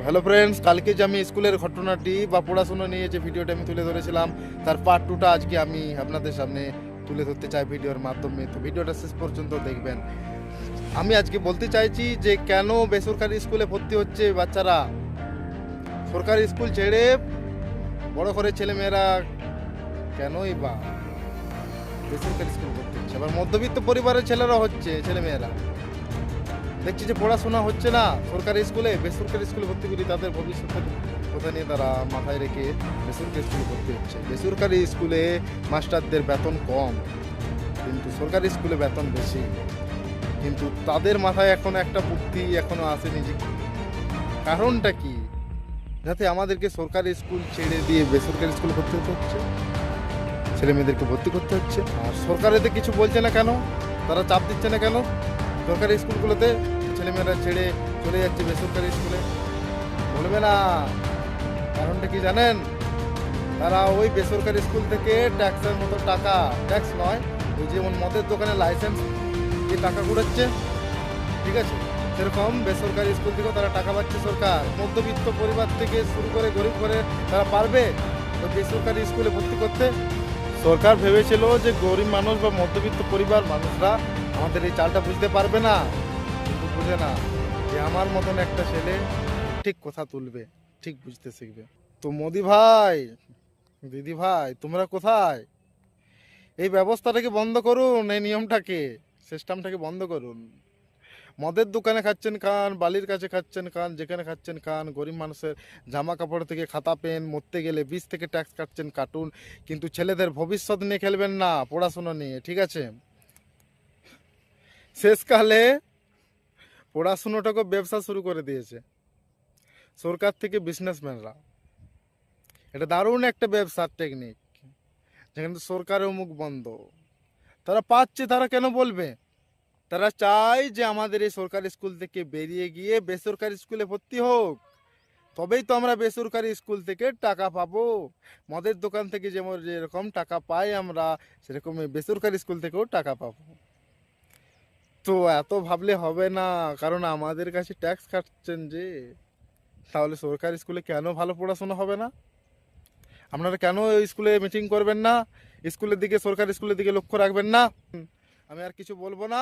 Hello friends, কালকে যে আমি স্কুলের ঘটনাটি বা পড়াশোনা নিয়ে যে ভিডিওটা আমি তুলে ধরেছিলাম তার পার্ট টুটা আজকে আমি আপনাদের সামনে তুলে ধরতে চাই ভিডিওর মাধ্যমে। তো ভিডিওটা শেষ পর্যন্ত দেখবেন। আমি আজকে বলতে চাইছি যে কেন বেসরকারি স্কুলে ভর্তি হচ্ছে বাচ্চারা। সরকারি স্কুল ছেড়ে বড় করে ছেলেমেয়েরা কেনই বা বেসরকারি স্কুল ভর্তি হচ্ছে। আবার মধ্যবিত্ত পরিবারের ছেলেরা হচ্ছে, ছেলেমেয়েরা দেখছি যে পড়াশোনা হচ্ছে না সরকারি স্কুলে, বেসরকারি স্কুলে ভর্তি করি তাদের ভবিষ্যতের কথা নিয়ে তারা মাথায় রেখে বেসরকারি স্কুলে ভর্তি হচ্ছে। বেসরকারি স্কুলে মাস্টারদের বেতন কম, কিন্তু সরকারি স্কুলে বেতন বেশি। কিন্তু তাদের মাথায় এখন একটা বুদ্ধি এখনো আসেনি যে কারণটা কি, যাতে আমাদেরকে সরকারি স্কুল ছেড়ে দিয়ে বেসরকারি স্কুলে ভর্তি হতে হচ্ছে, ছেলে মেয়েদেরকে ভর্তি করতে হচ্ছে। আর সরকারেতে কিছু বলছে না কেন, তারা চাপ দিচ্ছে না কেন সরকারি স্কুলগুলোতে ছেলেমেয়েরা ছেড়ে চলে যাচ্ছে বেসরকারি স্কুলে? বলবে না কারণটা কি জানেন? তারা ওই বেসরকারি স্কুল থেকে ট্যাক্সের মতো টাকা, ট্যাক্স নয়, ওই যেমন মদের দোকানে লাইসেন্স দিয়ে টাকা কুড়াচ্ছে, ঠিক আছে, সেরকম বেসরকারি স্কুল থেকেও তারা টাকা পাচ্ছে সরকার। মধ্যবিত্ত পরিবার থেকে শুরু করে গরিব করে তারা পারবে ওই বেসরকারি স্কুলে ভর্তি করতে? সরকার ভেবেছিল যে গরিব মানুষ বা মধ্যবিত্ত পরিবার মানুষরা আমাদের এই চালটা বুঝতে পারবে না, কিন্তু বুঝে না যে আমার মতন একটা ছেলে ঠিক কথা তুলবে, ঠিক বুঝতে শিখবে। তো মোদি ভাই, দিদি ভাই, তোমরা কোথায়? এই ব্যবস্থাটাকে বন্ধ করুন, এই নিয়মটাকে, সিস্টেমটাকে বন্ধ করুন। মদের দোকানে খাচ্ছেন খান, বালির কাছে খাচ্ছেন খান, যেখানে খাচ্ছেন খান। গরিব মানুষের জামা কাপড় থেকে খাতা পেন, মরতে গেলে বীজ থেকে ট্যাক্স কাটছেন কাটুন, কিন্তু ছেলেদের ভবিষ্যৎ নিয়ে খেলবেন না, পড়াশোনা নিয়ে, ঠিক আছে? শেষকালে পড়াশুনোটাকে ব্যবসা শুরু করে দিয়েছে সরকার থেকে বিজনেসম্যানরা। এটা দারুণ একটা ব্যবসার টেকনিক, যেখানে সরকারের মুখ বন্ধ। তারা পাচ্ছে, তারা কেন বলবে? তারা চায় যে আমাদের এই সরকারি স্কুল থেকে বেরিয়ে গিয়ে বেসরকারি স্কুলে ভর্তি হোক, তবেই তো আমরা বেসরকারি স্কুল থেকে টাকা পাবো। মদের দোকান থেকে যেমন যেরকম টাকা পাই আমরা, সেরকম এই বেসরকারি স্কুল থেকেও টাকা পাবো। তো এত ভাবলে হবে না, কারণ আমাদের কাছে ট্যাক্স কাটছেন যে। তাহলে সরকারি স্কুলে কেন ভালো পড়াশোনা হবে না? আপনারা কেন স্কুলে মিটিং করবেন না? স্কুলের দিকে, সরকারি স্কুলের দিকে লক্ষ্য রাখবেন না? আমি আর কিছু বলবো না।